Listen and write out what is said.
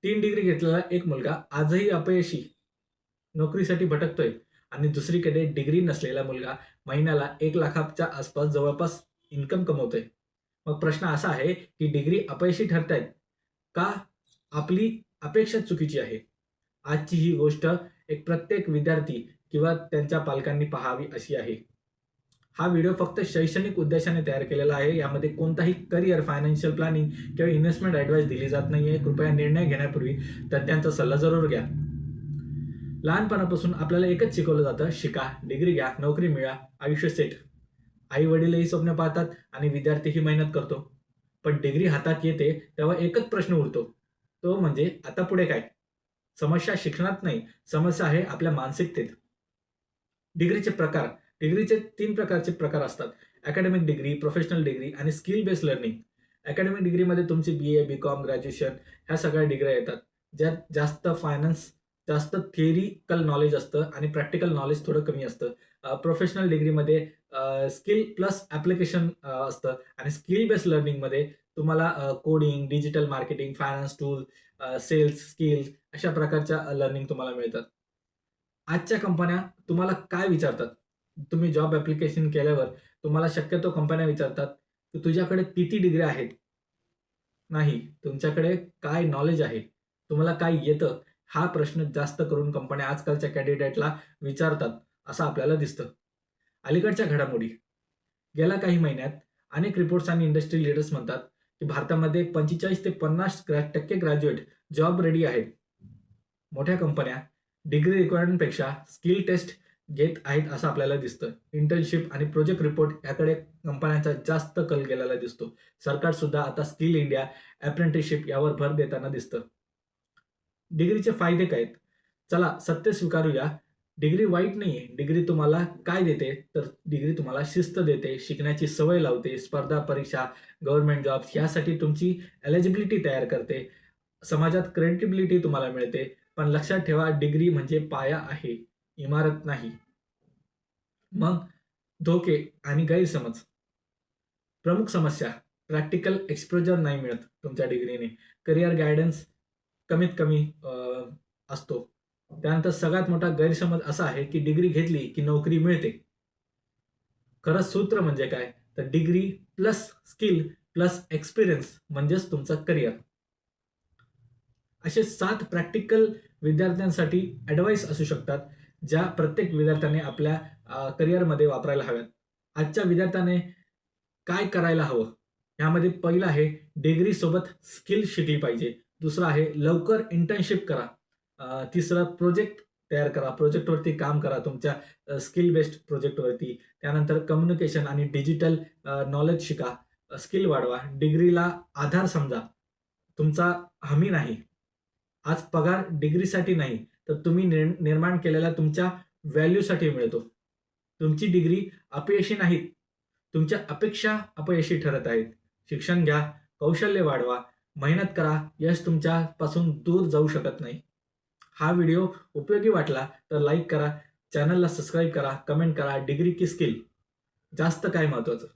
3 degree घेतलेला एक मुलगा आजही अपयशी नोकरीसाठी भटकतोय आणि दुसरीकडे डिग्री नसलेला मुलगा महिन्याला 1,00,000च्या आसपास जवळपास इन्कम कमवतोय. मग प्रश्न असा आहे, की डिग्री अपयशी ठरतायत का आपली अपेक्षा चुकीची आहे? आजची ही गोष्ट एक प्रत्येक विद्यार्थी किंवा त्यांच्या पालकांनी पाहावी अशी आहे. हा व्हिडिओ फक्त शैक्षणिक उद्देशाने तयार केलेला आहे. यामध्ये कोणताही करिअर, फायनान्शियल प्लॅनिंग किंवा इन्व्हेस्टमेंट ॲडवाइस दिली जात नाहीये. कृपया निर्णय घेण्यापूर्वी तज्ञांचा सल्ला जरूर घ्या. लहानपणापासून आपल्याला एकच शिकवलं जातं, शिका, डिग्री घ्या, नोकरी मिळवा, आयुष्य सेट. आई-वडीलही स्वप्न पाहतात आणि विद्यार्थीही मेहनत करतो. पण डिग्री हातात येते तेव्हा एकच प्रश्न उरतो. तो म्हणजे आता पुढे काय? समस्या शिक्षणात नाही, समस्या आहे आपल्या मानसिकतेत. डिग्रीचे प्रकार. डिग्रीचे 3 प्रकारचे प्रकार असतात. अकॅडमिक डिग्री, प्रोफेशनल डिग्री आणि स्किल बेस्ड लर्निंग. अकॅडमिक डिग्रीमध्ये तुमची बी-ए, बी-कॉम, ग्रॅज्युएशन ह्या सगळ्या डिग्र्या येतात. ज्यात जास्त फायनान्स, जास्त थिअरिकल नॉलेज असतं आणि प्रॅक्टिकल नॉलेज थोडं कमी असतं. प्रोफेशनल डिग्रीमध्ये स्किल प्लस ॲप्लिकेशन असतं आणि स्किल बेस्ड लर्निंगमध्ये तुम्हाला coding, digital marketing, finance tool, sales skills अशा प्रकारच्या लर्निंग तुम्हाला मिळतात. आजच्या कंपन्या तुम्हाला काय विचारतात? तुम्ही जॉब ॲप्लिकेशन केल्यावर तुम्हाला शक्यतो कंपन्या विचारतात, की तुझ्याकडे किती डिग्र्या आहेत? नाही, तुमच्याकडे काय नॉलेज आहे? तुम्हाला काय येतं? हा प्रश्न जास्त करून कंपन्या आजकालच्या कॅन्डिडेटला विचारतात, असं आपल्याला दिसतं. अलीकडच्या घडामोडी. गेल्या काही महिन्यात अनेक रिपोर्ट्स आणि इंडस्ट्री लीडर्स म्हणतात, की भारतामध्ये 45 ते 50% ग्रॅज्युएट जॉब रेडी आहेत. मोठ्या कंपन्या डिग्री रिक्वायरमेंटपेक्षा स्किल टेस्ट घेत आहेत असं आपल्याला दिसतं. इंटर्नशिप आणि प्रोजेक्ट रिपोर्ट याकडे कंपन्यांचा जास्त कल गेलेला दिसतो. सरकार सुद्धा आता स्किल इंडिया, अप्रेंटिसशिप यावर भर देताना दिसतं. डिग्रीचे फायदे काय आहेत? चला सत्य स्वीकारूया. डिग्री वाईट नाहीये. डिग्री तुम्हाला काय देते? तर डिग्री तुम्हाला शिस्त देते, शिकण्याची सवय लावते, स्पर्धा परीक्षा, गव्हर्नमेंट जॉब्स यासाठी तुमची एलिजिबिलिटी तयार करते. समाजात क्रेडिबिलिटी तुम्हाला मिळते. पण लक्षात ठेवा, डिग्री म्हणजे पाया आहे, इमारत नाही. मग धोके आणि गैरसमज. प्रमुख समस्या, प्रॅक्टिकल एक्सपोजर नाही मिळत तुमच्या डिग्रीने. करिअर गाईडन्स कमीत कमी असतो. त्यानंतर सगळ्यात मोठा गैरसमज असा आहे, की डिग्री घेतली की नोकरी मिळते. खरं सूत्र म्हणजे काय? तर degree plus skill plus experience म्हणजेच तुमचं करिअर. असे 7 प्रॅक्टिकल विद्यार्थ्यांसाठी ॲडवाईस असू शकतात, ज्या प्रत्येक विद्यार्थ्याने आपल्या करिअरमध्ये वापरायला हव्यात. आजच्या विद्यार्थ्याने काय करायला हवं? यामध्ये पहिलं आहे डिग्रीसोबत स्किल शिकली पाहिजे. दुसरं आहे लवकर इंटर्नशिप करा. तिसरं प्रोजेक्ट तयार करा. प्रोजेक्टवरती काम करा तुमच्या स्किल बेस्ड प्रोजेक्टवरती. त्यानंतर कम्युनिकेशन आणि डिजिटल नॉलेज शिका. स्किल वाढवा. डिग्रीला आधार समजा, तुमचा हमी नाही. आज पगार डिग्रीसाठी नाही, तर तुम्ही निर्माण केलेल्या तुमच्या व्हॅल्यूसाठी मिळतो. तुमची डिग्री अपयशी नाहीत, तुमच्या अपेक्षा अपयशी ठरत आहेत. शिक्षण घ्या, कौशल्य वाढवा, मेहनत करा. यश तुमच्यापासून दूर जाऊ शकत नाही. हा व्हिडिओ उपयोगी वाटला तर लाईक करा, चॅनलला सबस्क्राईब करा, कमेंट करा. डिग्री की स्किल? जास्त काय महत्त्वाचं?